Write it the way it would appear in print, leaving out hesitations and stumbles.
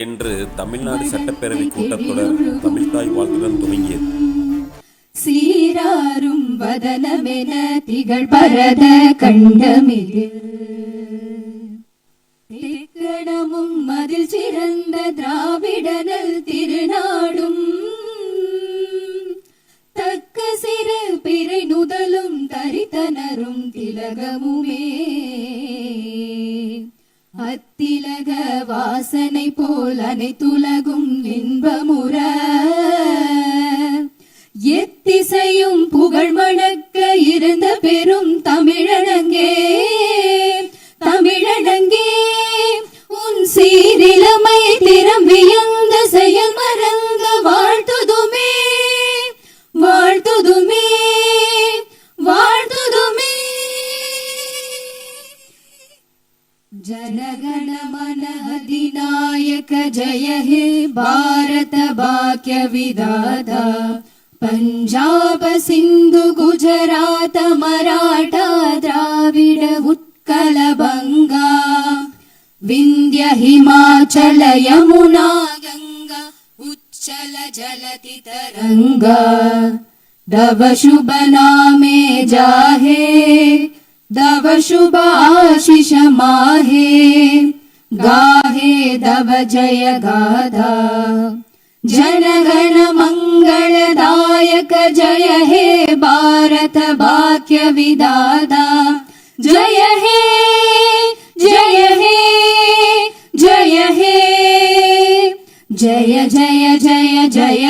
என்று தமிழ்நாடு சட்டப்பேரவை கூட்டத்தொடர் தமிழ்தாய் வாழ்த்துடன் துவங்கியது. சீராரும் வதனமென திகழ் பரத கண்டமிகு திக்கணமும் அதில் சிறந்த திராவிடனல் திருநாடும் தக்க சிறு பிறை நுதலும் தரித்தனரும் திலகமுமே அத்திலக வாசனை போல் அனைத்துலகும் இன்பமுற எத்திசையும் புகழ் மணக்க இருந்த பெரும் தமிழனங்கே தமிழனங்கே உன் சீரிலமை திறம் வியந்த செயல் மறந்த வாழ்த்துதுமே வாழ்த்துதுமே வாழ்த்துதுமே. ಜನಗಣ ಮನ ಅಧಿನಾಯಕ ಜಯ ಹೇ ಭಾರತ ಭಾಗ್ಯ ವಿಧಾತ ಪಂಜಾಬ ಸಿಂಧು ಗುಜರಾತ ಮರಾಠ ದ್ರಾವಿಡ ಉತ್ಕಲ ಬಂಗಾ ವಿಂಧ್ಯ ಹಿಮಾಚಲ ಯಮುನಾ ಗಂಗಾ ಉಚ್ಚಲ ಜಲತಿ ತರಂಗಾ ದವ ಶುಭ ನಾಮೆ ಜಾಹೇ दव शुभ आशीष माहे गाहे दव जय गाधा जनगण मंगलदायक जय हे भारत भाग्य विधाता जय हे जय हे जय हे जय जय जय जय